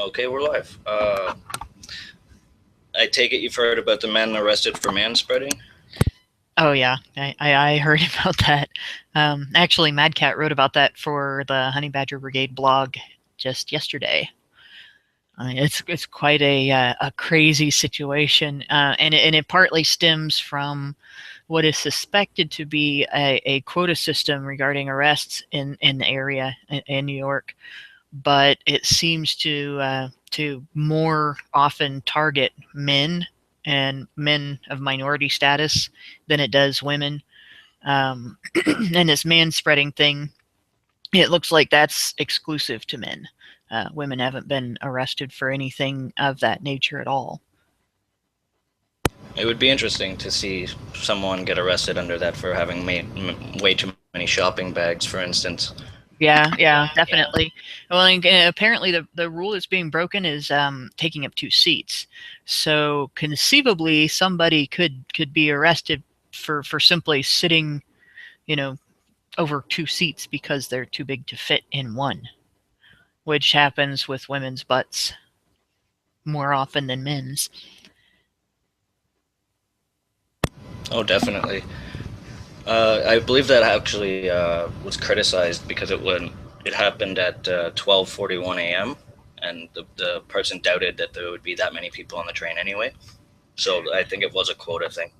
Okay, we're live. I take it you've heard about the men arrested for manspreading? Oh yeah, I heard about that. Actually, Mad Cat wrote about that for the Honey Badger Brigade blog just yesterday. It's quite a crazy situation, and it partly stems from what is suspected to be a quota system regarding arrests in the area in New York, but it seems to more often target men and men of minority status than it does women. And this man spreading thing, it looks like that's exclusive to men. Women haven't been arrested for anything of that nature at all. It would be interesting to see someone get arrested under that for having made way too many shopping bags, for instance. Yeah, definitely. Well, apparently the rule that's being broken is taking up two seats. So conceivably, somebody could be arrested for simply sitting, you know, over two seats because they're too big to fit in one, which happens with women's butts more often than men's. Oh, definitely. I believe that actually was criticized because it happened at 12:41 a.m. and the person doubted that there would be that many people on the train anyway. So I think it was a quota thing.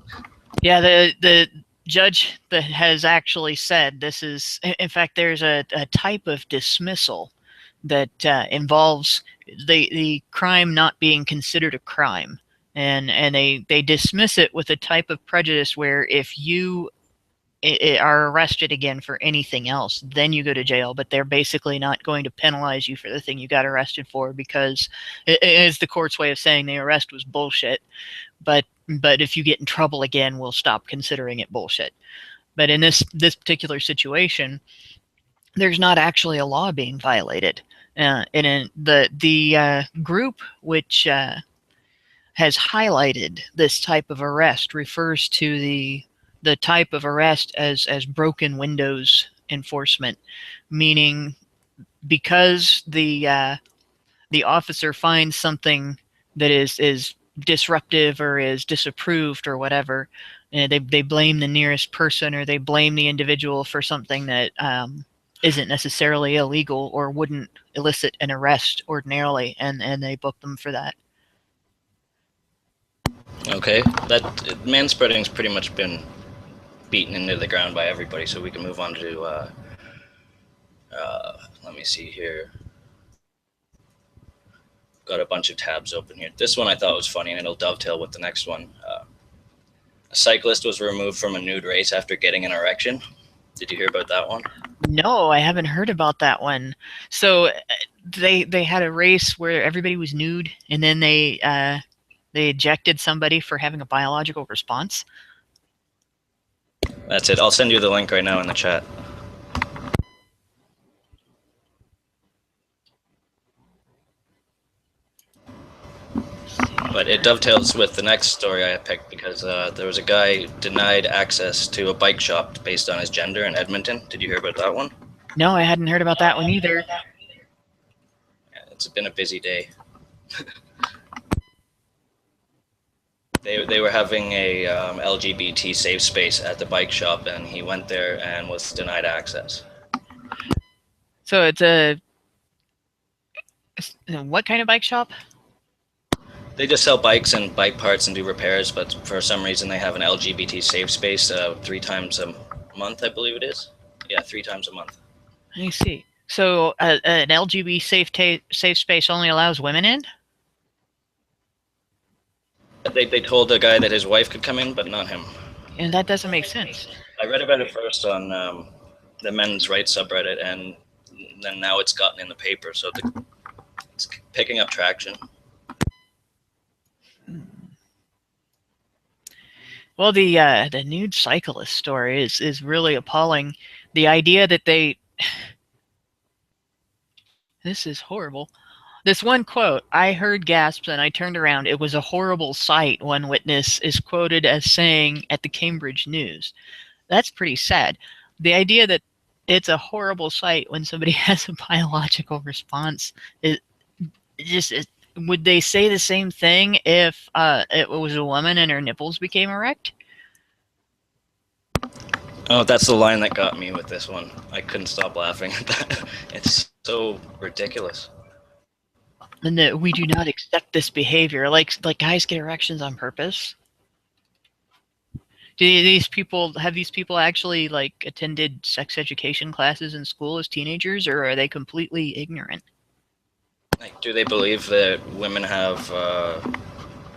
Yeah, the judge that has actually said this is, in fact, there's a type of dismissal that involves the crime not being considered a crime, and they dismiss it with a type of prejudice where if you are arrested again for anything else, then you go to jail, but they're basically not going to penalize you for the thing you got arrested for because it is the court's way of saying the arrest was bullshit. But if you get in trouble again, we'll stop considering it bullshit. But in this particular situation, there's not actually a law being violated. And in the group which has highlighted this type of arrest refers to the type of arrest as broken windows enforcement, meaning because the officer finds something that is disruptive or is disapproved or whatever, they blame the nearest person or they blame the individual for something that isn't necessarily illegal or wouldn't elicit an arrest ordinarily, and they book them for that. Okay, that manspreading's pretty much been beaten into the ground by everybody, so we can move on to let me see here. Got a bunch of tabs open here. This one I thought was funny, and it'll dovetail with the next one. A cyclist was removed from a nude race after getting an erection. Did you hear about that one? No, I haven't heard about that one. So they had a race where everybody was nude, and then they ejected somebody for having a biological response. That's it. I'll send you the link right now in the chat. But it dovetails with the next story I picked because there was a guy denied access to a bike shop based on his gender in Edmonton. Did you hear about that one? No, I hadn't heard about that one either. Yeah, it's been a busy day. They were having a LGBT safe space at the bike shop, and he went there and was denied access. So it's what kind of bike shop? They just sell bikes and bike parts and do repairs, but for some reason they have an LGBT safe space 3 times a month, I believe it is. Yeah, 3 times a month. I see. So an LGBT safe space only allows women in? They told the guy that his wife could come in, but not him. And that doesn't make sense. I read about it first on the men's rights subreddit, and then now it's gotten in the paper, so it's picking up traction. Well, the nude cyclist story is really appalling. The idea that this is horrible. This one quote, I heard gasps and I turned around. It was a horrible sight, one witness is quoted as saying at the Cambridge News. That's pretty sad. The idea that it's a horrible sight when somebody has a biological response just would they say the same thing if it was a woman and her nipples became erect? Oh, that's the line that got me with this one. I couldn't stop laughing at that. It's so ridiculous. And that we do not accept this behavior. Like guys get erections on purpose. Do these people have these people actually like attended sex education classes in school as teenagers, or are they completely ignorant? Like, do they believe that women have?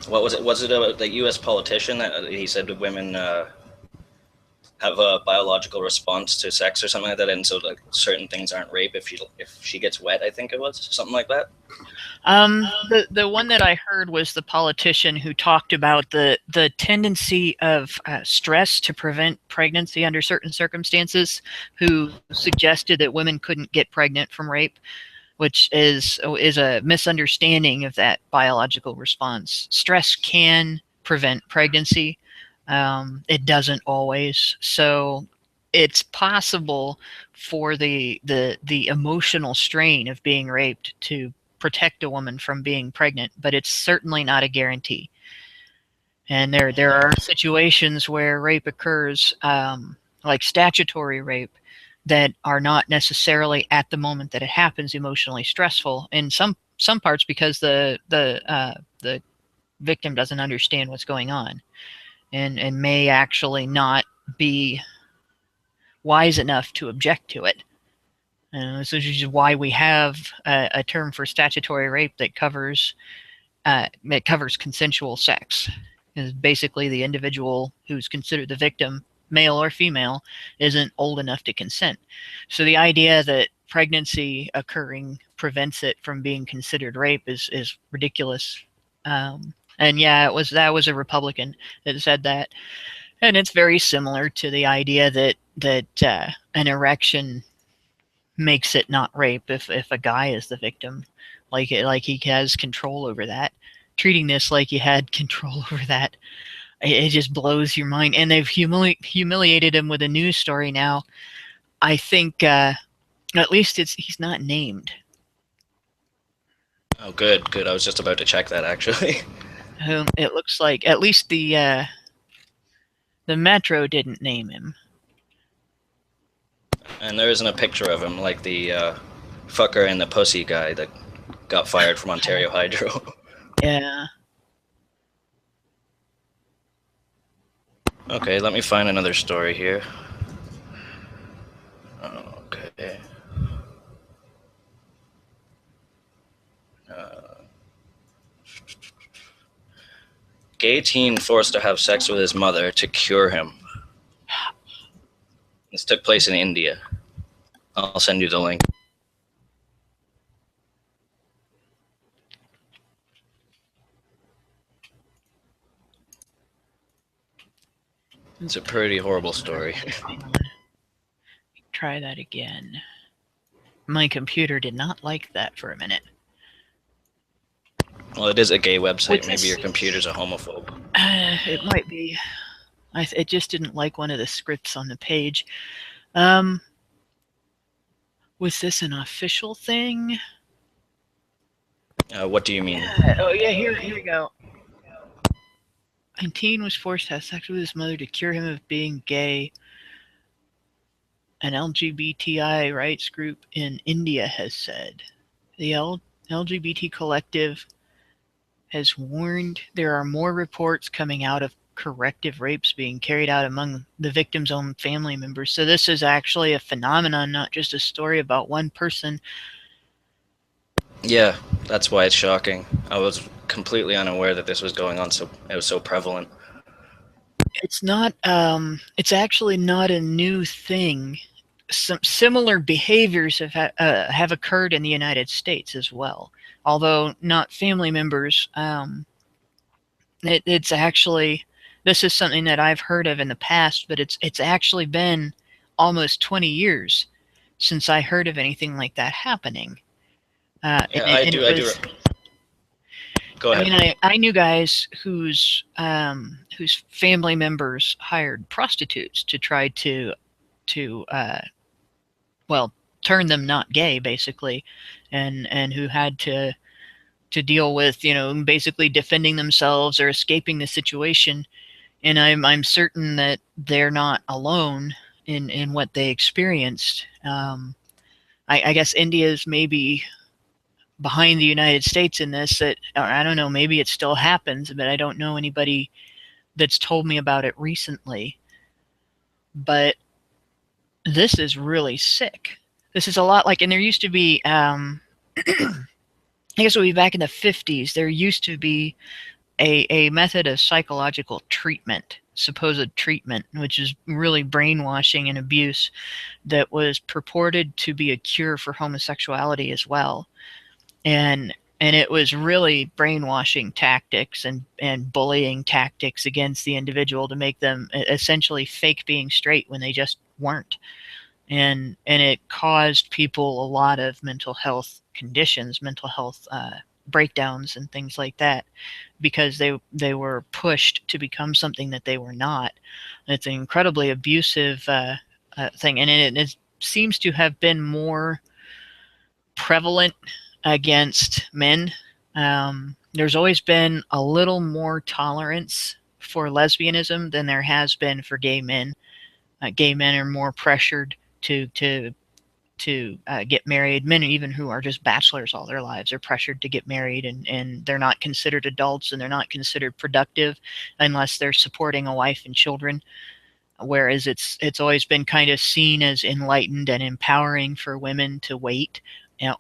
What was it? Was it the U.S. politician that he said that women have a biological response to sex or something like that, and so like certain things aren't rape if she gets wet? I think it was something like that. The one that I heard was the politician who talked about the tendency of stress to prevent pregnancy under certain circumstances, who suggested that women couldn't get pregnant from rape, which is a misunderstanding of that biological response. Stress can prevent pregnancy. It doesn't always. So it's possible for the emotional strain of being raped to protect a woman from being pregnant, but it's certainly not a guarantee. And there are situations where rape occurs, like statutory rape, that are not necessarily at the moment that it happens emotionally stressful. In some parts, because the victim doesn't understand what's going on, and may actually not be wise enough to object to it. So this is why we have a term for statutory rape that covers consensual sex. Is basically the individual who's considered the victim, male or female, isn't old enough to consent. So the idea that pregnancy occurring prevents it from being considered rape is ridiculous. And yeah, that was a Republican that said that, and it's very similar to the idea that an erection makes it not rape if a guy is the victim, like he has control over that. Treating this like he had control over that, it just blows your mind. And they've humiliated him with a news story now. I think at least he's not named. Oh, good, good. I was just about to check that actually. It looks like at least the Metro didn't name him. And there isn't a picture of him like the fucker and the pussy guy that got fired from Ontario Hydro. Yeah. Okay, let me find another story here. Okay. Gay teen forced to have sex with his mother to cure him. This took place in India. I'll send you the link. It's a pretty horrible story. Try that again. My computer did not like that for a minute. Well, it is a gay website. Maybe your computer's a homophobe. It might be. It just didn't like one of the scripts on the page. Was this an official thing? What do you mean? Oh yeah, here we go. A teen was forced to have sex with his mother to cure him of being gay. An LGBTI rights group in India has said. The LGBT collective has warned there are more reports coming out of corrective rapes being carried out among the victim's own family members. So this is actually a phenomenon, not just a story about one person. Yeah, that's why it's shocking. I was completely unaware that this was going on, so it was so prevalent. It's not. It's actually not a new thing. Some similar behaviors have occurred in the United States as well, although not family members. It's actually, this is something that I've heard of in the past, but it's actually been almost 20 years since I heard of anything like that happening. Yeah, I do. Go ahead. I mean, I knew guys whose family members hired prostitutes to try to well, turn them not gay, basically, and who had to to deal with, basically defending themselves or escaping the situation. And I'm certain that they're not alone in what they experienced. I guess India's maybe behind the United States in this. That, or I don't know, maybe it still happens, but I don't know anybody that's told me about it recently. But this is really sick. This is a lot like, and there used to be, I guess it would be back in the 50s, there used to be a method of psychological treatment, supposed treatment, which is really brainwashing and abuse, that was purported to be a cure for homosexuality as well. And it was really brainwashing tactics and bullying tactics against the individual to make them essentially fake being straight when they just weren't. And it caused people a lot of mental health conditions, mental health breakdowns and things like that, because they were pushed to become something that they were not. It's an incredibly abusive thing, and it seems to have been more prevalent against men. There's always been a little more tolerance for lesbianism than there has been for gay men. Gay men are more pressured to get married. Men even who are just bachelors all their lives are pressured to get married, and they're not considered adults, and they're not considered productive unless they're supporting a wife and children. Whereas it's always been kind of seen as enlightened and empowering for women to wait,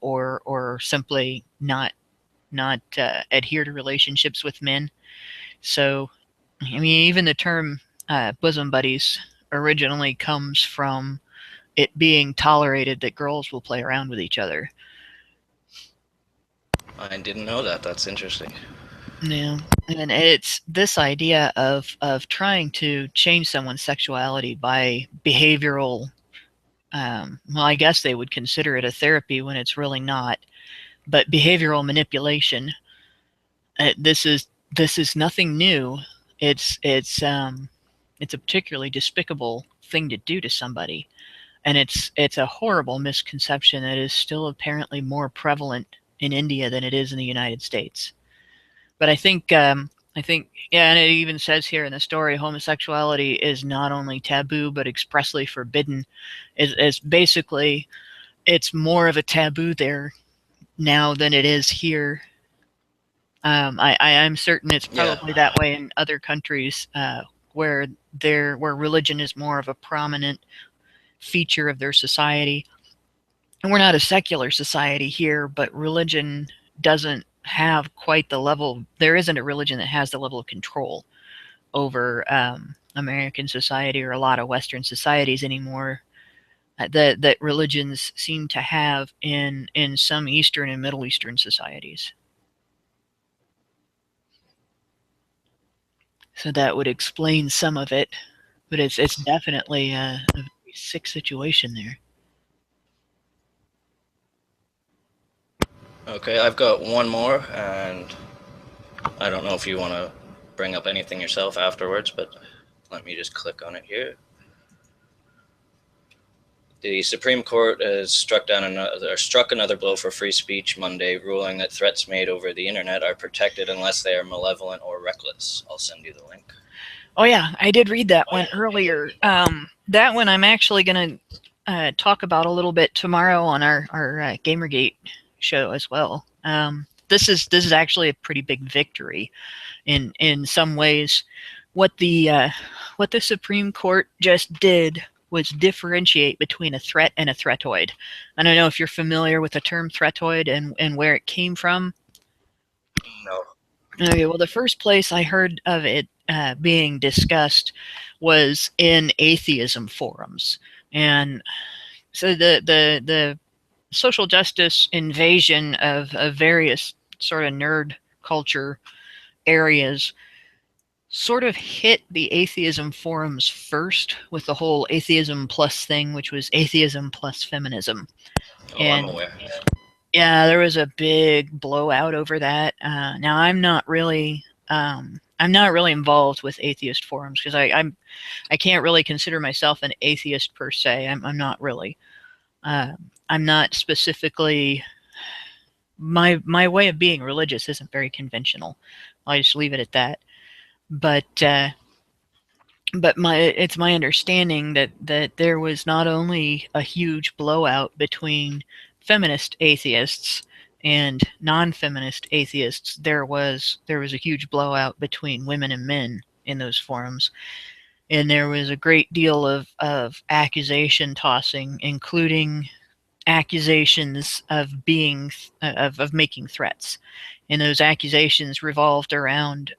or simply not adhere to relationships with men. So, I mean, even the term bosom buddies originally comes from it being tolerated that girls will play around with each other. I didn't know that. That's interesting. Yeah, and it's this idea of trying to change someone's sexuality by behavioral. Well, I guess they would consider it a therapy when it's really not, but behavioral manipulation. This is nothing new. It's a particularly despicable thing to do to somebody, and it's a horrible misconception that is still apparently more prevalent in India than it is in the United States. But I think yeah, and it even says here in the story, homosexuality is not only taboo but expressly forbidden. It's basically it's more of a taboo there now than it is here. I'm certain it's Yeah, probably that way in other countries where where religion is more of a prominent feature of their society. And we're not a secular society here, but religion doesn't have quite the level. There isn't a religion that has the level of control over American society or a lot of Western societies anymore that religions seem to have in some Eastern and Middle Eastern societies. So that would explain some of it, but it's definitely a very sick situation there. okay, I've got one more, and I don't know if you want to bring up anything yourself afterwards, but let me just click on it here. The Supreme Court has struck another blow for free speech Monday, ruling that threats made over the internet are protected unless they are malevolent or reckless. I'll send you the link. Oh yeah, I did read that one earlier. That one I'm actually going to talk about a little bit tomorrow on our Gamergate show as well. This is actually a pretty big victory in some ways. What the Supreme Court just did was differentiate between a threat and a threatoid. I don't know if you're familiar with the term threatoid and where it came from. No. Okay, well, the first place I heard of it being discussed was in atheism forums, and so the social justice invasion of various sort of nerd culture areas sort of hit the atheism forums first with the whole atheism plus thing, which was atheism plus feminism. Oh, I'm And aware. yeah, there was a big blowout over that. Now I'm not really involved with atheist forums because I can't really consider myself an atheist per se. I'm not really. Uh, I'm not specifically my way of being religious isn't very conventional. I'll just leave it at that. But it's my understanding that there was not only a huge blowout between feminist atheists and non-feminist atheists, there was a huge blowout between women and men in those forums, and there was a great deal of accusation tossing, including accusations of being of making threats, and those accusations revolved around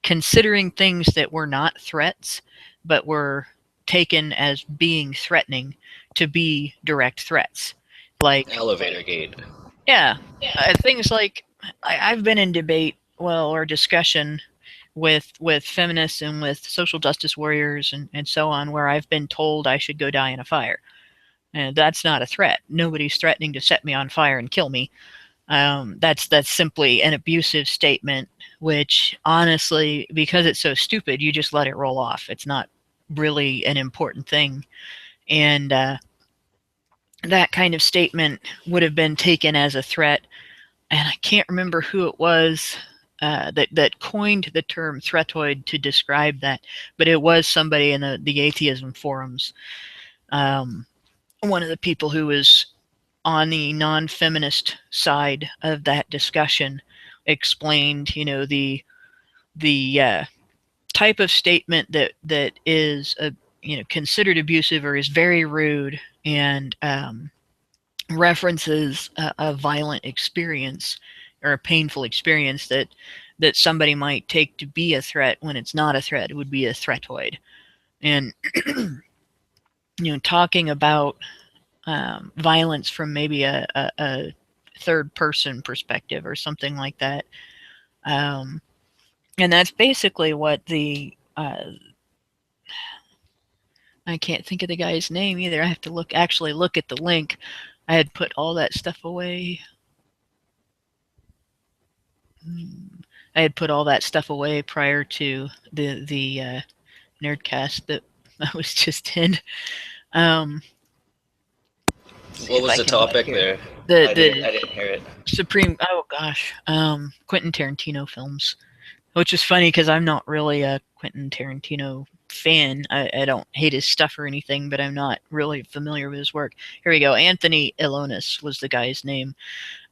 considering things that were not threats but were taken as being threatening to be direct threats. Like, Elevator gate. yeah, things like I've been in debate, well, or discussion with feminists and with social justice warriors and so on, where I've been told I should go die in a fire. And that's not a threat. Nobody's threatening to set me on fire and kill me. That's simply an abusive statement, which honestly, because it's so stupid, you just let it roll off. It's not really an important thing. And that kind of statement would have been taken as a threat. And I can't remember who it was that coined the term threatoid to describe that, but it was somebody in the atheism forums. One of the people who was on the non-feminist side of that discussion explained, the type of statement that is considered abusive or is very rude and references a violent experience or a painful experience that somebody might take to be a threat when it's not a threat. It would be a threatoid. And talking about violence from maybe a third person perspective or something like that. And that's basically what I can't think of the guy's name either. I have to look at the link. I had put all that stuff away. I had put all that stuff away prior to the nerdcast that I was just in. See What if was I the can look topic here. there? The I didn't. the I didn't hear it. Supreme. Oh gosh, Quentin Tarantino films, which is funny because I'm not really a Quentin Tarantino fan. I don't hate his stuff or anything, but I'm not really familiar with his work. Here we go. Anthony Ilonis was the guy's name,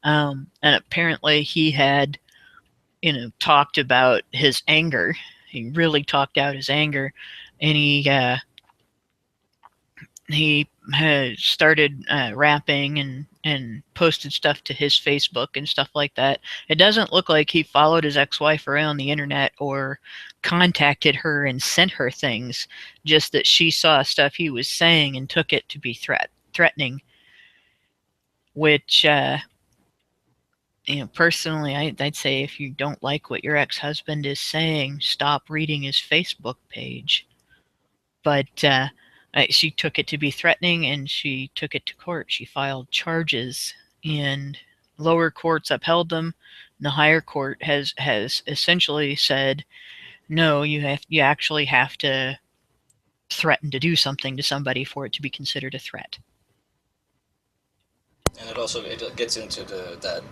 and apparently he had talked about his anger. He really talked out his anger, and he had started rapping and posted stuff to his Facebook and stuff like that. It doesn't look like he followed his ex-wife around the internet or contacted her and sent her things, just that she saw stuff he was saying and took it to be threatening, which personally I'd say if you don't like what your ex-husband is saying, stop reading his Facebook page. But she took it to be threatening, and she took it to court. She filed charges, and lower courts upheld them. And the higher court has essentially said, no, you actually have to threaten to do something to somebody for it to be considered a threat. And it gets into that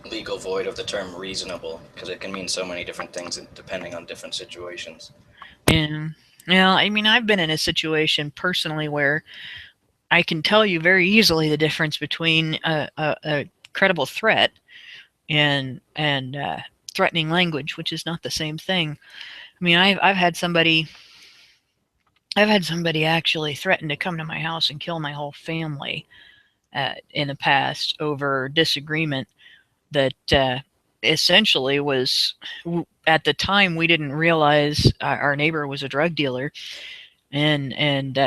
legal void of the term reasonable, because it can mean so many different things depending on different situations. And I mean, I've been in a situation personally where I can tell you very easily the difference between a credible threat and threatening language, which is not the same thing. I mean, I've had somebody actually threaten to come to my house and kill my whole family in the past over disagreement that essentially was, at the time, we didn't realize our neighbor was a drug dealer, and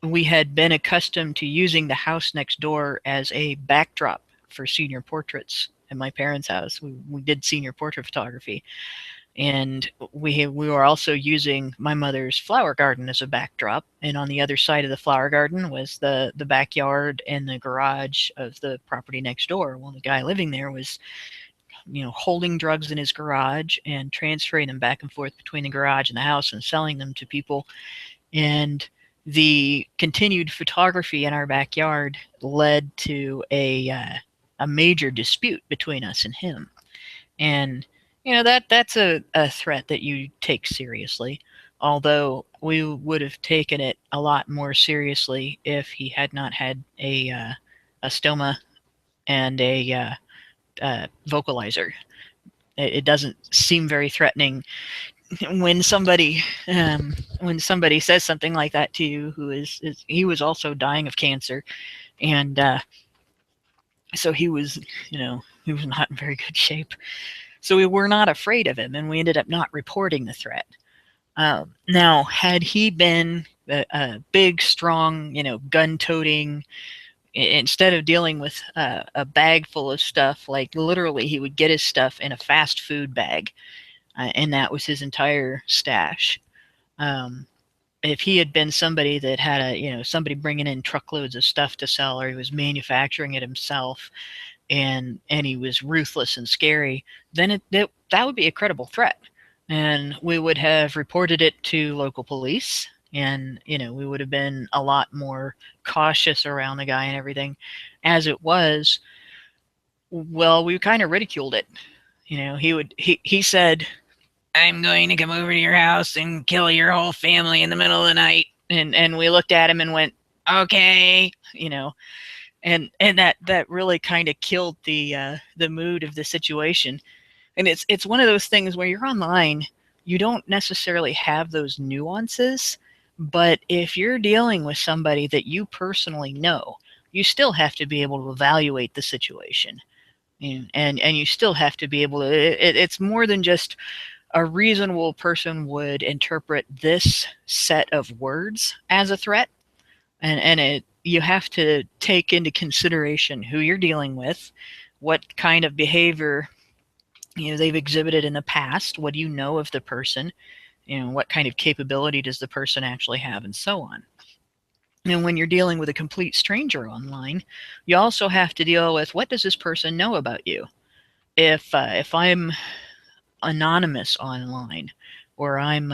we had been accustomed to using the house next door as a backdrop for senior portraits at my parents' house. We did senior portrait photography, and we were also using my mother's flower garden as a backdrop. And on the other side of the flower garden was the backyard and the garage of the property next door. Well, the guy living there was holding drugs in his garage and transferring them back and forth between the garage and the house and selling them to people. And the continued photography in our backyard led to a major dispute between us and him. And that's a threat that you take seriously. Although we would have taken it a lot more seriously if he had not had a stoma and a vocalizer. It doesn't seem very threatening when somebody says something like that to you. Who is he was also dying of cancer, and so he was not in very good shape. So we were not afraid of him, and we ended up not reporting the threat. Now, had he been a big, strong, gun-toting, instead of dealing with a bag full of stuff, like literally he would get his stuff in a fast food bag, and that was his entire stash. Um, if he had been somebody that had somebody bringing in truckloads of stuff to sell, or he was manufacturing it himself, and he was ruthless and scary, then that would be a credible threat, and we would have reported it to local police, and we would have been a lot more cautious around the guy and everything. As it was, well, we kind of ridiculed it. He said, "I'm going to come over to your house and kill your whole family in the middle of the night," and we looked at him and went, "Okay," and that really kind of killed the mood of the situation. And it's one of those things where you're online, you don't necessarily have those nuances, but if you're dealing with somebody that you personally know, you still have to be able to evaluate the situation, and you still have to be able to. It's more than just a reasonable person would interpret this set of words as a threat, and you have to take into consideration who you're dealing with, what kind of behavior they've exhibited in the past, what do you know of the person, what kind of capability does the person actually have, and so on. And when you're dealing with a complete stranger online, you also have to deal with, what does this person know about you? If I'm anonymous online, or I'm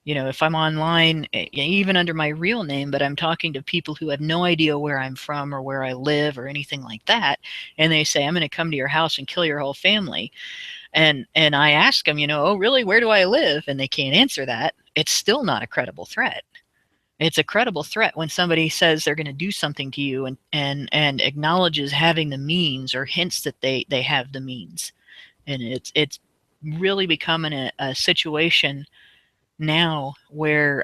if I'm online, even under my real name, but I'm talking to people who have no idea where I'm from or where I live or anything like that, and they say, "I'm going to come to your house and kill your whole family," and I ask them, "Oh, really? Where do I live?" And they can't answer that. It's still not a credible threat. It's a credible threat when somebody says they're going to do something to you, and acknowledges having the means, or hints that they have the means. And it's really becoming a situation now where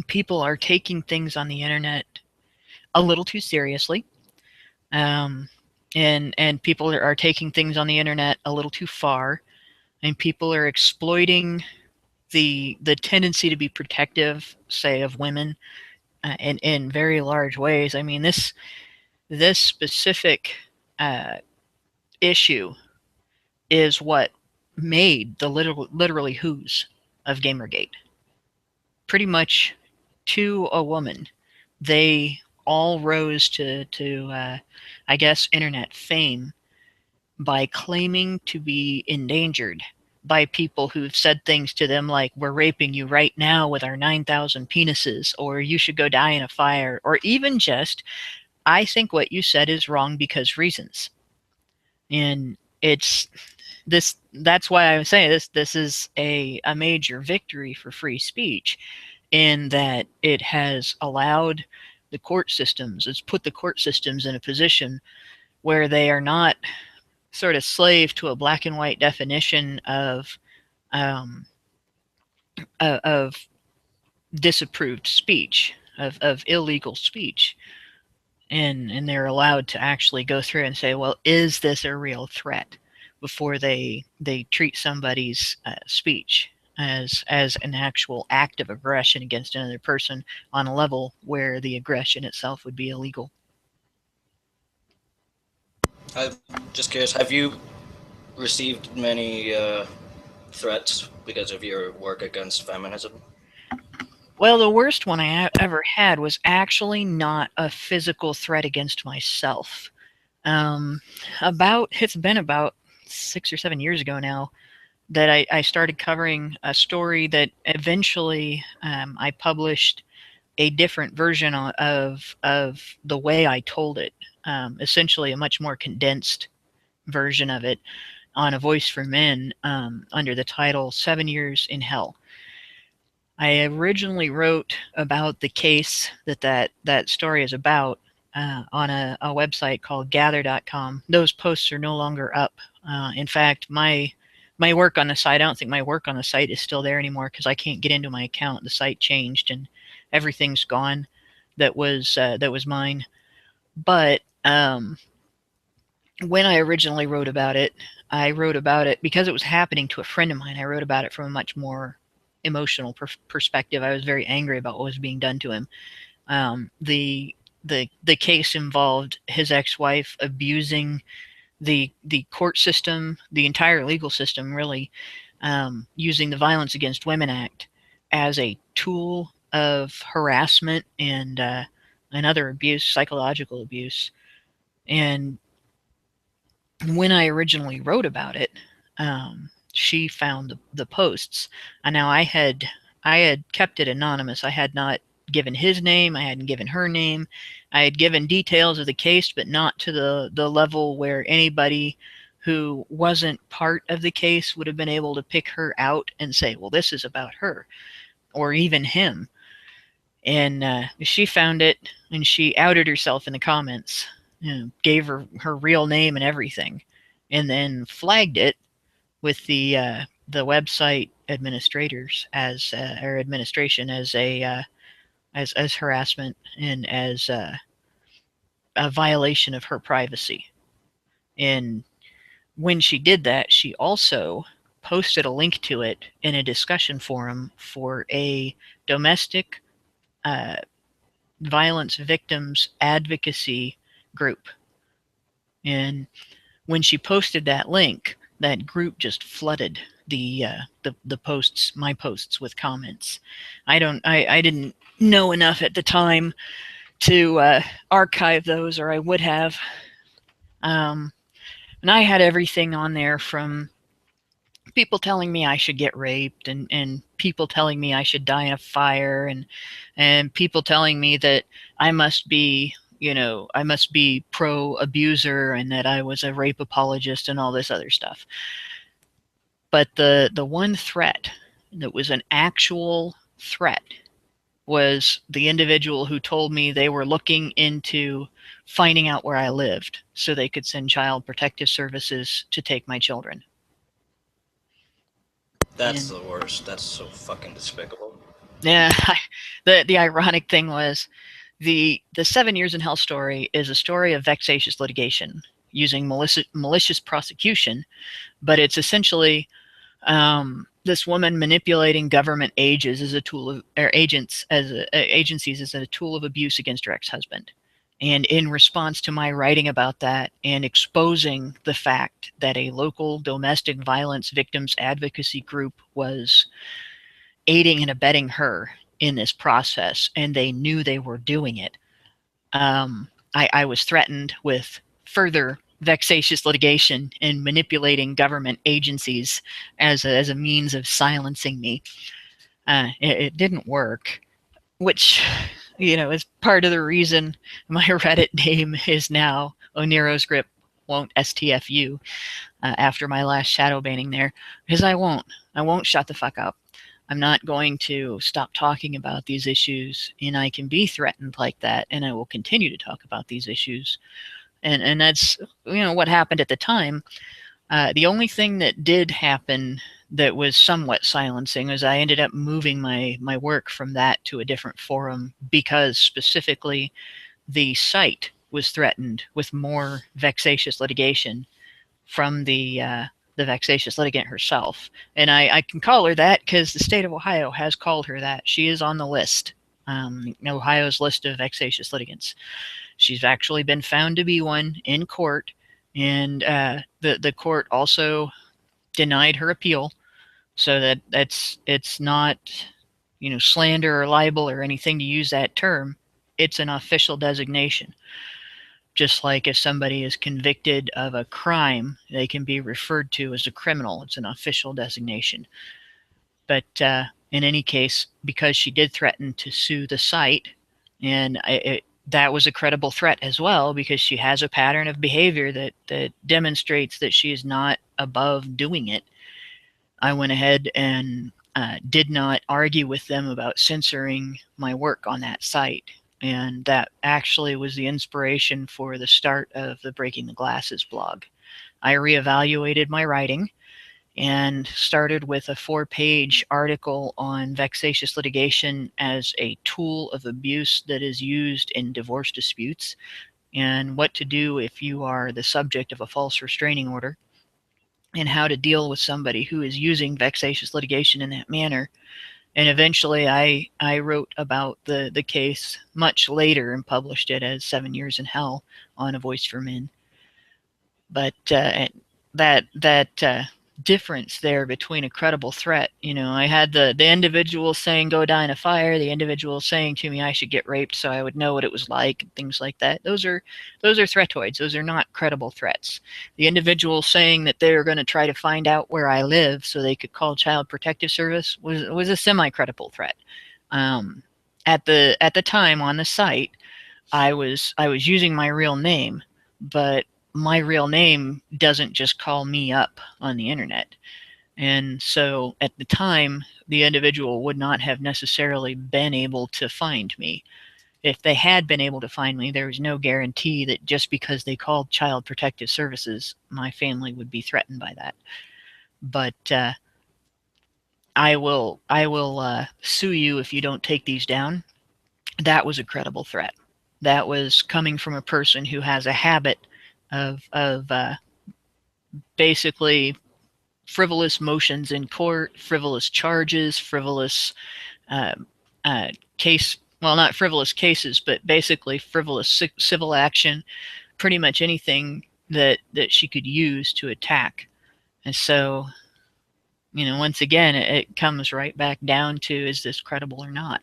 people are taking things on the internet a little too seriously, um, and people are taking things on the internet a little too far, and people are exploiting the tendency to be protective, say, of women, in very large ways. I mean, this specific uh, issue is what made the literally who's of Gamergate. Pretty much to a woman, they all rose to I guess, internet fame by claiming to be endangered by people who've said things to them like, "We're raping you right now with our 9,000 penises," or "You should go die in a fire," or even just, "I think what you said is wrong because reasons." And it's that's why I was saying this is a major victory for free speech, in that it has allowed the court systems, it's put the court systems in a position where they are not sort of slave to a black and white definition um, of disapproved speech, of illegal speech, and they're allowed to actually go through and say, well, is this a real threat, before they treat somebody's speech as an actual act of aggression against another person, on a level where the aggression itself would be illegal. I'm just curious. Have you received many threats because of your work against feminism? Well, the worst one I ever had was actually not a physical threat against myself. Um, it's been about 6 or 7 years ago now that I started covering a story that eventually I published a different version of the way I told it, essentially a much more condensed version of it on A Voice for Men, under the title 7 Years in Hell. I originally wrote about the case that story is about on a website called gather.com. Those posts are no longer up. In fact, my work on the site, I don't think my work on the site is still there anymore because I can't get into my account. The site changed and everything's gone that was mine. But when I originally wrote about it, I wrote about it because it was happening to a friend of mine. I wrote about it from a much more emotional perspective. I was very angry about what was being done to him. The case involved his ex-wife abusing the court system, the entire legal system, really, using the Violence Against Women Act as a tool of harassment and other abuse, psychological abuse. And when I originally wrote about it, she found the posts, and now I had kept it anonymous. I had not given his name. I hadn't given her name. I had given details of the case, but not to the level where anybody who wasn't part of the case would have been able to pick her out and say, "Well, this is about her," or even him. And she found it, and she outed herself in the comments, gave her real name and everything, and then flagged it with the website administrators as or administration as a as harassment and as a violation of her privacy. And when she did that, she also posted a link to it in a discussion forum for a domestic uh, violence victims advocacy group. And when she posted that link, that group just flooded the posts, my posts, with comments. I didn't know enough at the time to archive those, or I would have. And I had everything on there from people telling me I should get raped, and people telling me I should die in a fire, and people telling me that I must be, I must be pro abuser and that I was a rape apologist and all this other stuff. But the one threat that was an actual threat was the individual who told me they were looking into finding out where I lived so they could send child protective services to take my children. That's And the worst. That's so fucking despicable. yeah, the ironic thing was the 7 Years in Hell story is a story of vexatious litigation using malicious prosecution, but it's essentially this woman manipulating government agents as a tool of, or agents as agencies as a tool of abuse against her ex-husband. And in response to my writing about that and exposing the fact that a local domestic violence victims advocacy group was aiding and abetting her in this process, and they knew they were doing it, I was threatened with further vexatious litigation and manipulating government agencies as a means of silencing me. It didn't work, which, is part of the reason my Reddit name is now Onero's Grip won't STFU after my last shadow banning there, because I won't shut the fuck up. I'm not going to stop talking about these issues, and I can be threatened like that, and I will continue to talk about these issues. And that's what happened at the time. The only thing that did happen that was somewhat silencing is I ended up moving my work from that to a different forum because specifically the site was threatened with more vexatious litigation from the vexatious litigant herself. And I can call her that because the state of Ohio has called her that. She is on the list, Ohio's list of vexatious litigants. She's actually been found to be one in court, and the court also denied her appeal, so it's not slander or libel or anything to use that term. It's an official designation. Just like if somebody is convicted of a crime, they can be referred to as a criminal. It's an official designation. But in any case, because she did threaten to sue the site, and that was a credible threat as well, because she has a pattern of behavior that demonstrates that she is not above doing it. I went ahead and did not argue with them about censoring my work on that site. And that actually was the inspiration for the start of the Breaking the Glasses blog. I reevaluated my writing and started with a 4-page article on vexatious litigation as a tool of abuse that is used in divorce disputes, and what to do if you are the subject of a false restraining order, and how to deal with somebody who is using vexatious litigation in that manner. And eventually I wrote about the case much later and published it as 7 Years in Hell on A Voice for Men. But that difference there between a credible threat, I had the individual saying go die in a fire, the individual saying to me I should get raped so I would know what it was like, and things like that. Those are threatoids. Those are not credible threats. The individual saying that they were going to try to find out where I live so they could call Child Protective Service was a semi-credible threat. At the time on the site, I was using my real name, but my real name doesn't just call me up on the internet. And so at the time, the individual would not have necessarily been able to find me. If they had been able to find me, there was no guarantee that just because they called Child Protective Services, my family would be threatened by that. But I will sue you if you don't take these down. That was a credible threat. That was coming from a person who has a habit of basically frivolous motions in court, frivolous charges, frivolous uh, case. Well, not frivolous cases, but basically frivolous civil action. Pretty much anything that she could use to attack. And so, once again, it comes right back down to, is this credible or not?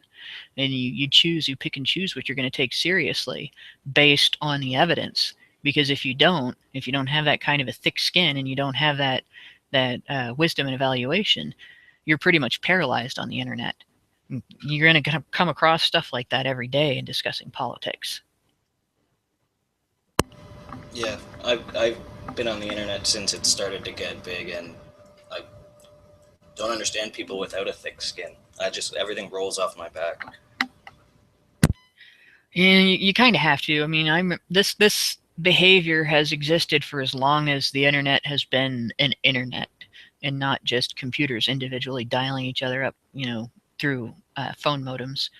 And you pick and choose what you're going to take seriously based on the evidence. Because if you don't have that kind of a thick skin, and you don't have that wisdom and evaluation, you're pretty much paralyzed on the internet. You're going to come across stuff like that every day in discussing politics. Yeah, I've been on the internet since it started to get big, and I don't understand people without a thick skin. I just everything rolls off my back. And you kind of have to. I mean, this behavior has existed for as long as the internet has been an internet, and not just computers individually dialing each other up, through phone modems.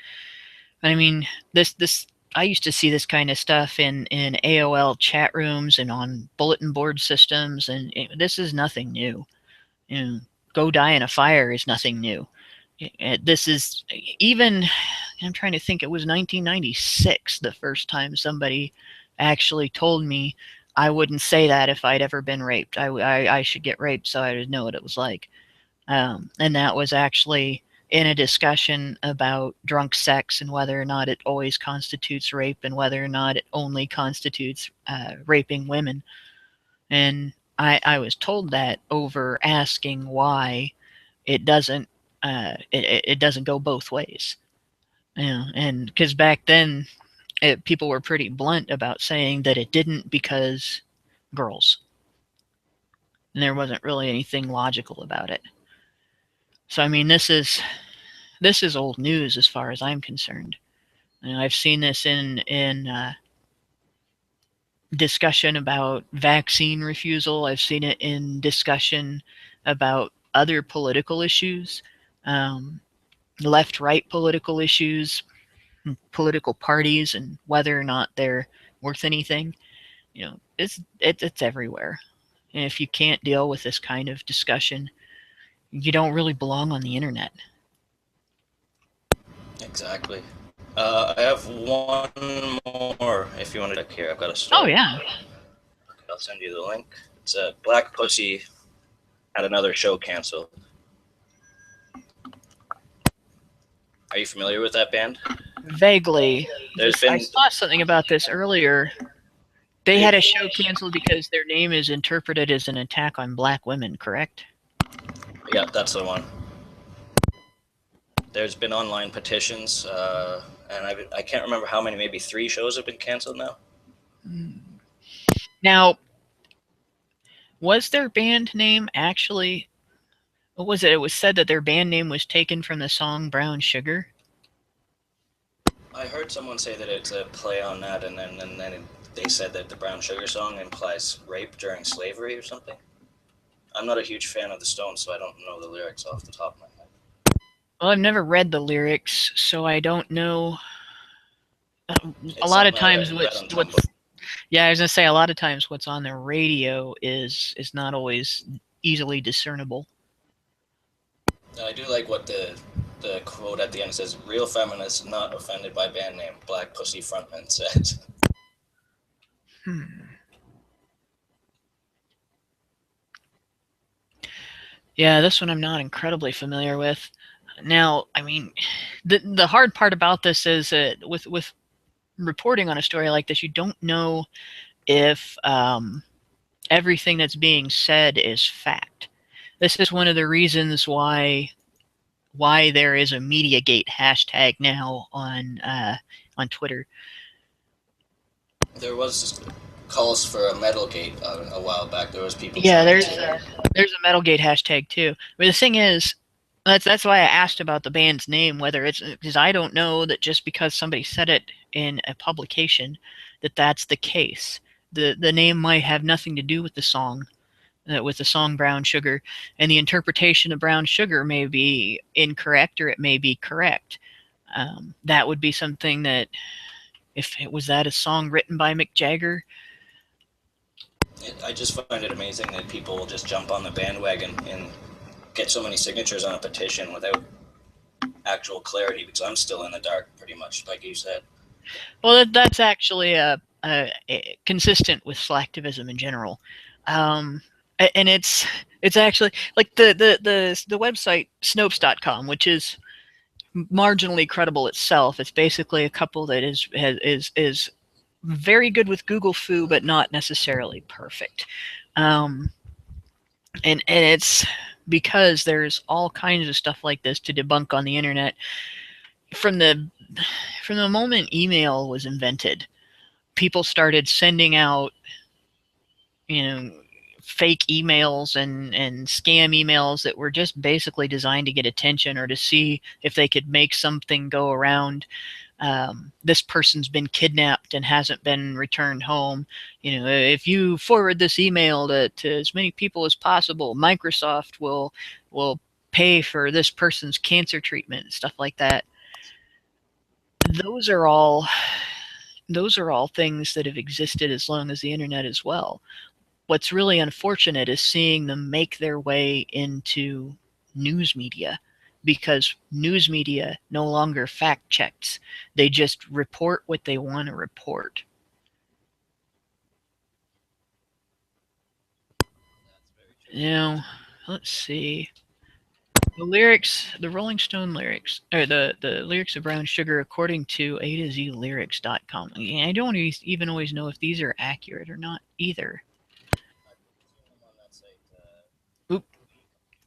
I mean, this I used to see this kind of stuff in AOL chat rooms and on bulletin board systems, and this is nothing new. You know, go die in a fire is nothing new. This is even, I'm trying to think, it was 1996 the first time somebody actually told me I wouldn't say that if I'd ever been raped. I should get raped so I would know what it was like. And that was actually in a discussion about drunk sex and whether or not it always constitutes rape, and whether or not it only constitutes raping women. And I was told that over asking why it doesn't it doesn't go both ways. And because back then people were pretty blunt about saying that it didn't because girls, and there wasn't really anything logical about it. So I mean, this is old news as far as I'm concerned. I've seen this in discussion about vaccine refusal. I've seen it in discussion about other political issues, um, left-right political issues, political parties, and whether or not they're worth anything. It's everywhere. And if you can't deal with this kind of discussion, you don't really belong on the internet. Exactly. I have one more. If you want to check here, I've got a Oh story. yeah. I'll send you the link. It's a Black Pussy had another show canceled. Are you familiar with that band? Vaguely. There's I been saw something about this earlier. They they had a show canceled because their name is interpreted as an attack on black women, correct? yeah, that's the one. There's been online petitions, and I can't remember how many. Maybe 3 shows have been canceled now. Now, was their band name actually? What was it? It was said that their band name was taken from the song Brown Sugar. I heard someone say that it's a play on that, and then they said that the Brown Sugar song implies rape during slavery or something. I'm not a huge fan of the Stones, so I don't know the lyrics off the top of my head. Well, I've never read the lyrics, so I don't know. A It's lot of something I times, read what's on Tumblr. what's yeah, I was gonna say a lot of times what's on the radio is not always easily discernible. I do like what the quote at the end says: "Real feminists not offended by band name." Black Pussy frontman says. Hmm. Yeah, this one I'm not incredibly familiar with. Now, I mean, the hard part about this is with reporting on a story like this, you don't know if everything that's being said is fact. This is one of the reasons why there is a MediaGate hashtag now on Twitter. There was calls for a Metalgate a while back. There was people Yeah, trying there's to. a Metalgate hashtag too. But the thing is, that's why I asked about the band's name, whether it's because I don't know that just because somebody said it in a publication that that's the case. The name might have nothing to do with the song Brown Sugar, and the interpretation of Brown Sugar may be incorrect or it may be correct. That would be something that if it was that a song written by Mick Jagger. I just find it amazing that people will just jump on the bandwagon and get so many signatures on a petition without actual clarity. Because I'm still in the dark, pretty much, like you said. Well, that's actually consistent with slacktivism in general. Um, and it's actually like the website Snopes.com, which is marginally credible itself. It's basically a couple that is very good with Google foo, but not necessarily perfect. Um, and it's because there's all kinds of stuff like this to debunk on the internet. From the moment email was invented, people started sending out, you know, fake emails and scam emails that were just basically designed to get attention or to see if they could make something go around. This person's been kidnapped and hasn't been returned home. You know, if you forward this email to as many people as possible, Microsoft will pay for this person's cancer treatment, stuff like that. Those are all those are all things that have existed as long as the internet as well. What's really unfortunate is seeing them make their way into news media, because news media no longer fact checks. They just report what they want to report. Now, let's see. The Rolling Stone lyrics, or the lyrics of Brown Sugar, according to A to Z Lyrics.com. I don't even always know if these are accurate or not either. Oop,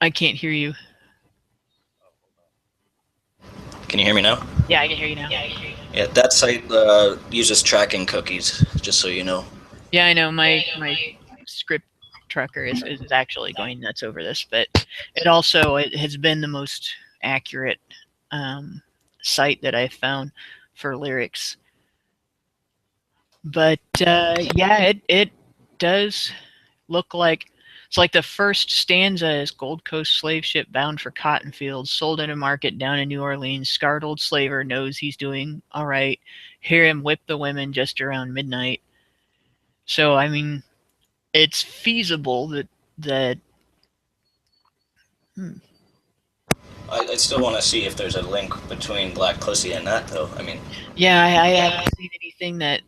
I can't hear you. Can you hear me now? Yeah, I can hear you now. Yeah, that site uses tracking cookies, just so you know. Yeah, I know my script trucker is actually going nuts over this, but it has been the most accurate um, site that I've found for lyrics. But yeah, it does look like it's like the first stanza is Gold Coast slave ship bound for cotton fields, sold at a market down in New Orleans. Scarred old slaver knows he's doing all right. Hear him whip the women just around midnight. So I mean, it's feasible that hmm. I still want to see if there's a link between Black Pussy and that, though. I mean, Yeah, I haven't seen anything that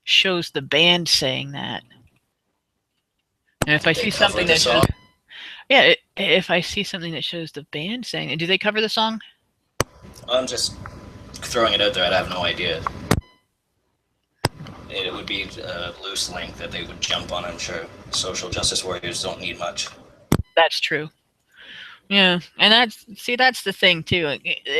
shows the band saying that. And if I did they see cover something the that song? shows, yeah, if I see something that shows the band saying it, do they cover the song? I'm just throwing it out there. I have no idea. It would be a loose link that they would jump on. I'm sure social justice warriors don't need much. That's true. Yeah, and that's the thing too.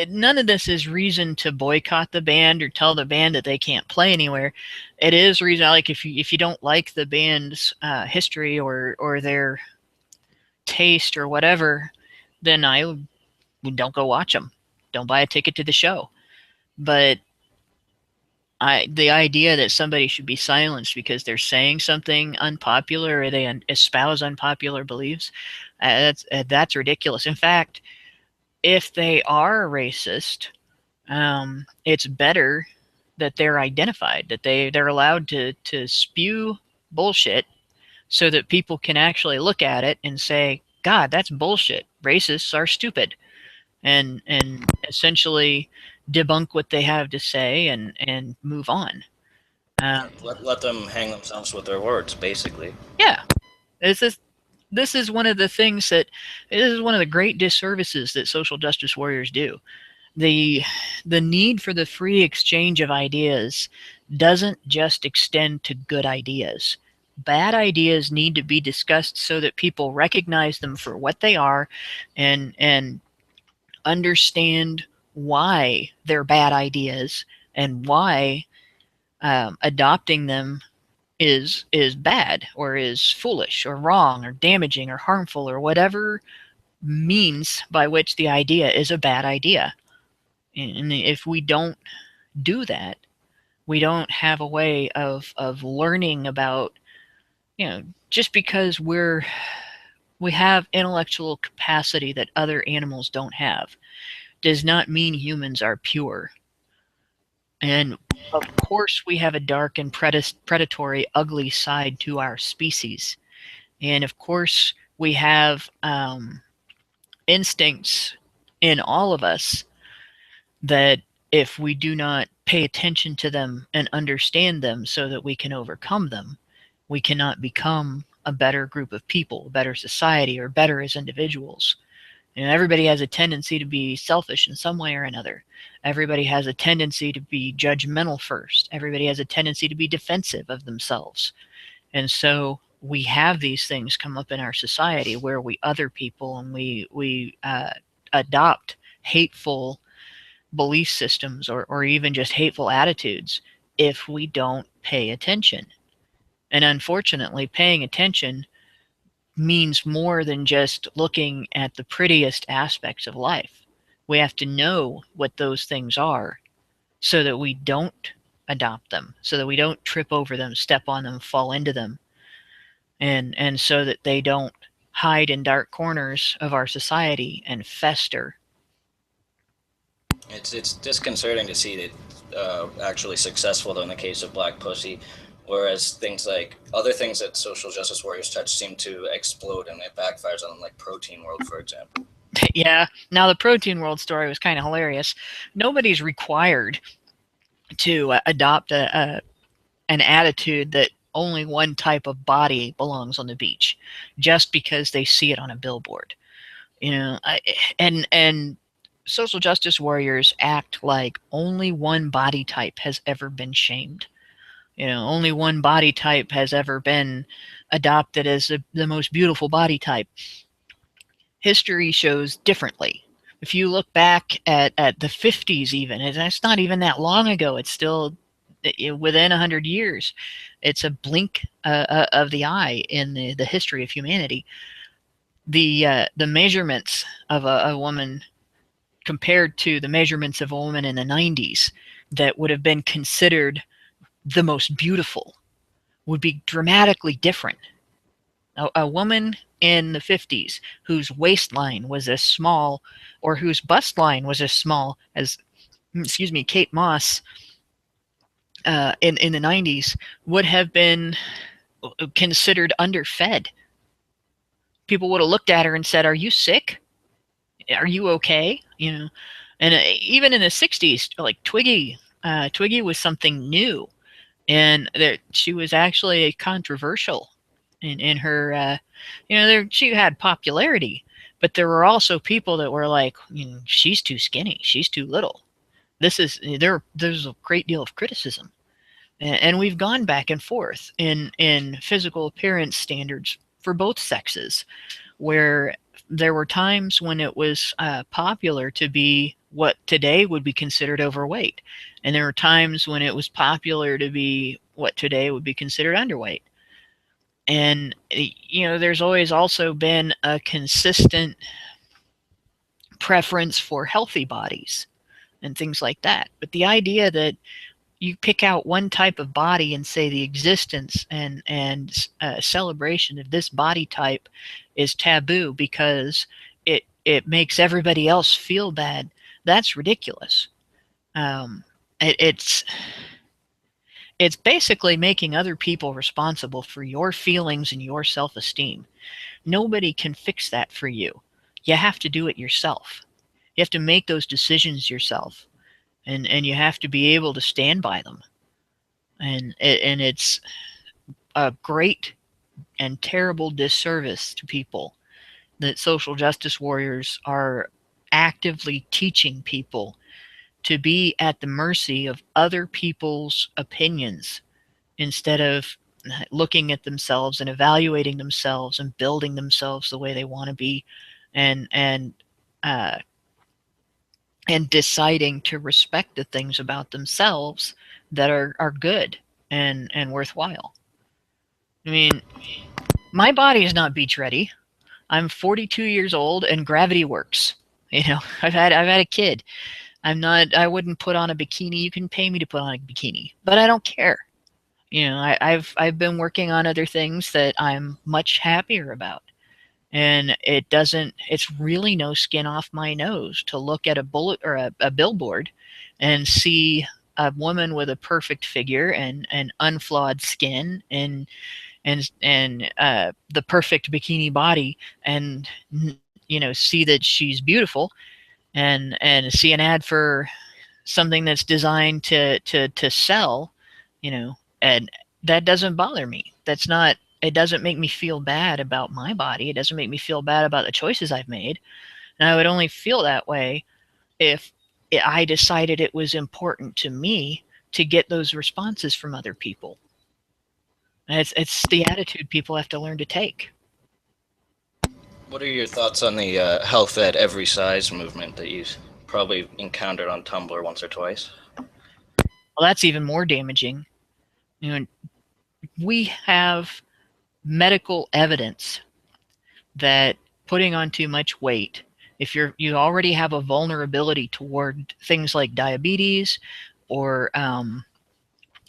None of this is reason to boycott the band or tell the band that they can't play anywhere. It is reason, like, if you don't like the band's history or their taste or whatever, then I don't go watch them. Don't buy a ticket to the show. But the idea that somebody should be silenced because they're saying something unpopular or they espouse unpopular beliefs, that's ridiculous. In fact, if they are racist, it's better that they're identified, that they're allowed to spew bullshit, so that people can actually look at it and say, "God, that's bullshit. Racists are stupid," and essentially debunk what they have to say and move on. Um, Let them hang themselves with their words, basically. yeah, this is one of the things that this is one of the great disservices that social justice warriors do. the the need for the free exchange of ideas doesn't just extend to good ideas. Bad ideas need to be discussed so that people recognize them for what they are, and understand why they're bad ideas and why adopting them is bad or is foolish or wrong or damaging or harmful or whatever means by which the idea is a bad idea. And if we don't do that, we don't have a way of learning about, just because we have intellectual capacity that other animals don't have does not mean humans are pure. And of course we have a dark and predatory ugly side to our species. And of course we have instincts in all of us that, if we do not pay attention to them and understand them so that we can overcome them, we cannot become a better group of people, a better society, or better as individuals. Everybody has a tendency to be selfish in some way or another. Everybody has a tendency to be judgmental first. Everybody has a tendency to be defensive of themselves. And so we have these things come up in our society where we other people, and we adopt hateful belief systems, or even just hateful attitudes, if we don't pay attention. And unfortunately, paying attention means more than just looking at the prettiest aspects of life. We have to know what those things are so that we don't adopt them, so that we don't trip over them, step on them, fall into them, and so that they don't hide in dark corners of our society and fester. It's disconcerting to see it actually successful though in the case of Black Pussy, whereas things like other things that social justice warriors touch seem to explode and it backfires on them, like Protein World, for example. Yeah. Now, the Protein World story was kind of hilarious. Nobody's required to adopt an attitude that only one type of body belongs on the beach just because they see it on a billboard. And social justice warriors act like only one body type has ever been shamed. Only one body type has ever been adopted as the most beautiful body type. History shows differently. If you look back at the 50s, even, and it's not even that long ago, it's still within 100 years. It's a blink of the eye in the history of humanity. The measurements of a woman compared to the measurements of a woman in the 90s that would have been considered the most beautiful would be dramatically different. A woman in the 50s whose waistline was as small, or whose bust line was as small as, excuse me, Kate Moss in the 90s, would have been considered underfed. People would have looked at her and said, "Are you sick? Are you okay?" And even in the 60s, like Twiggy was something new, and she was actually controversial in her. She had popularity, but there were also people that were like, she's too skinny, she's too little. There's a great deal of criticism, and we've gone back and forth in physical appearance standards for both sexes, where there were times when it was popular to be what today would be considered overweight, and there were times when it was popular to be what today would be considered underweight. And there's always also been a consistent preference for healthy bodies and things like that. But the idea that you pick out one type of body and say the existence and celebration of this body type is taboo because it makes everybody else feel bad, that's ridiculous. Um, it's basically making other people responsible for your feelings and your self-esteem. Nobody can fix that for you. You have to do it yourself. You have to make those decisions yourself, and you have to be able to stand by them. And it's a great and terrible disservice to people that social justice warriors are actively teaching people to be at the mercy of other people's opinions instead of looking at themselves and evaluating themselves and building themselves the way they want to be, and uh, and deciding to respect the things about themselves that are good and worthwhile. I mean, my body is not beach ready. I'm 42 years old and gravity works. I've had a kid. I wouldn't put on a bikini. You can pay me to put on a bikini, but I don't care. I've been working on other things that I'm much happier about. And it's really no skin off my nose to look at a bullet or a billboard and see a woman with a perfect figure and unflawed skin and the perfect bikini body, and see that she's beautiful, and see an ad for something that's designed to sell, and that doesn't bother me. It doesn't make me feel bad about my body. It doesn't make me feel bad about the choices I've made. And I would only feel that way if I decided it was important to me to get those responses from other people. And it's the attitude people have to learn to take. What are your thoughts on the health at every size movement that you've probably encountered on Tumblr once or twice? Well, that's even more damaging. You know, we have medical evidence that putting on too much weight, if you already have a vulnerability toward things like diabetes or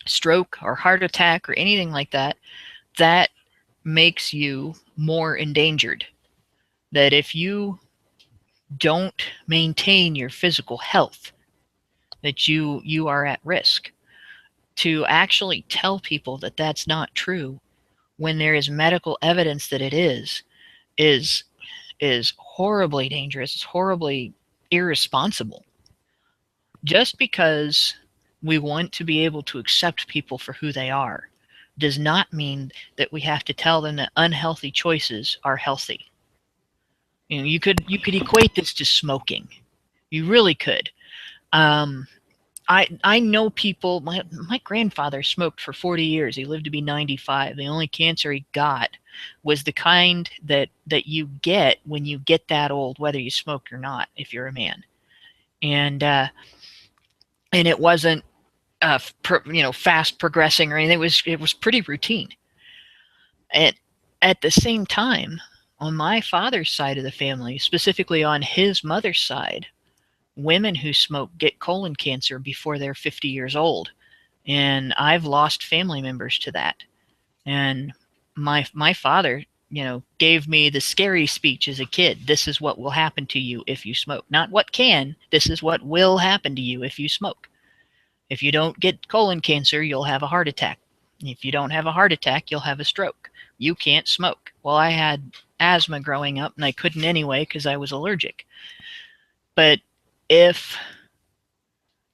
stroke or heart attack or anything like that, that makes you more endangered. That if you don't maintain your physical health, that you are at risk. To actually tell people that that's not true when there is medical evidence that it is is horribly dangerous. It's horribly irresponsible. Just because we want to be able to accept people for who they are does not mean that we have to tell them that unhealthy choices are healthy. You could equate this to smoking. You really could. Um, I know people. My grandfather smoked for 40 years. He lived to be 95. The only cancer he got was the kind that you get when you get that old, whether you smoke or not, if you're a man. And it wasn't fast progressing or anything. It was pretty routine. And at the same time, on my father's side of the family, specifically on his mother's side, women who smoke get colon cancer before they're 50 years old. And I've lost family members to that. And my father, gave me the scary speech as a kid. This is what will happen to you if you smoke. Not what can, this is what will happen to you if you smoke. If you don't get colon cancer, you'll have a heart attack. If you don't have a heart attack, you'll have a stroke. You can't smoke. Well, I had asthma growing up and I couldn't anyway because I was allergic. But if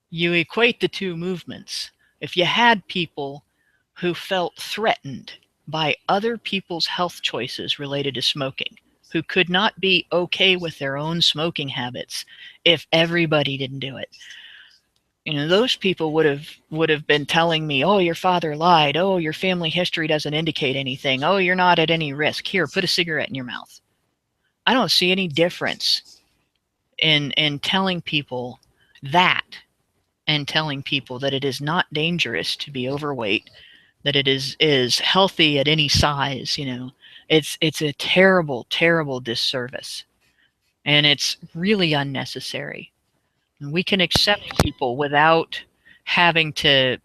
you equate the two movements, if you had people who felt threatened by other people's health choices related to smoking, who could not be okay with their own smoking habits if everybody didn't do it, those people would have been telling me, oh, your father lied, oh, your family history doesn't indicate anything, oh, you're not at any risk, here, put a cigarette in your mouth. I don't see any difference in telling people that, and telling people that it is not dangerous to be overweight, that it is healthy at any size. It's a terrible, terrible disservice, and it's really unnecessary. And we can accept people having to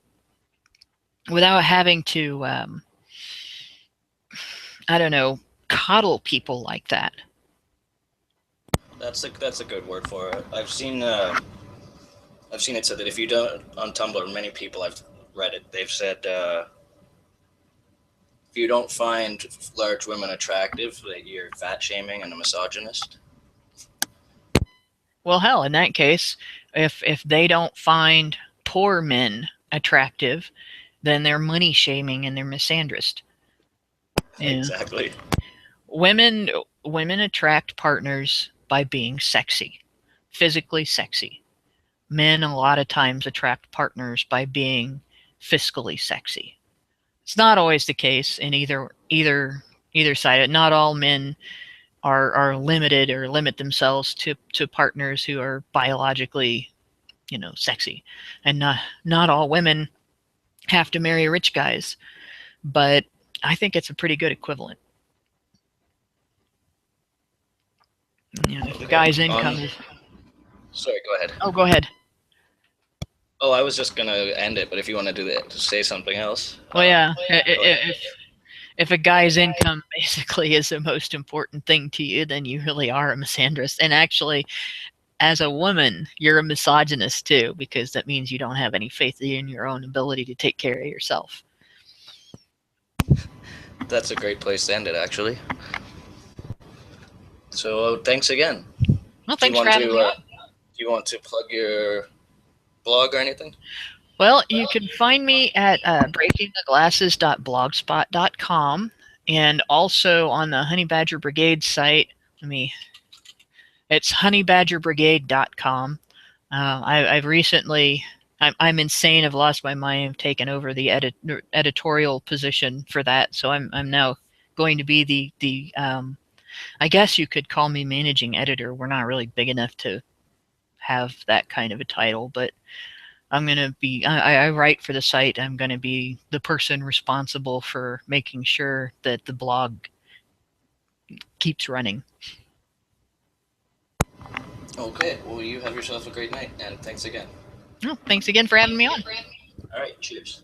without having to I don't know, coddle people like that. That's a good word for it. I've seen it said that if you don't on Tumblr, many people I've read it. They've said if you don't find large women attractive, that you're fat shaming and a misogynist. Well, hell, in that case, if they don't find poor men attractive, then they're money shaming and they're misandrist. Yeah. Exactly. Women women attract partners by being sexy, physically sexy. Men a lot of times attract partners by being fiscally sexy. It's not always the case in either side. Not all men are limited or limit themselves to partners who are biologically, sexy, and not all women have to marry rich guys. But I think it's a pretty good equivalent. If the Okay. guy's income is. Sorry. Go ahead. Oh, go ahead. Oh, I was just gonna end it, but if you want to do that, to say something else, Well, yeah. go ahead. If a guy's income basically is the most important thing to you, then you really are a misandrist. And actually, as a woman, you're a misogynist too, because that means you don't have any faith in your own ability to take care of yourself. That's a great place to end it, actually. So thanks again. Well, Do you thanks for want to having me on. do you want to plug your blog or anything? Well, you can find me at breakingtheglasses.blogspot.com, and also on the Honey Badger Brigade site. It's honeybadgerbrigade.com. I've recently, I'm insane. I've lost my mind. I've taken over the editorial position for that, so I'm now going to be the I guess you could call me managing editor. We're not really big enough to have that kind of a title, but I'm going to be, I write for the site. I'm going to be the person responsible for making sure that the blog keeps running. Okay. Well, you have yourself a great night, and thanks again. Well, thanks again for having me on. All right. Cheers.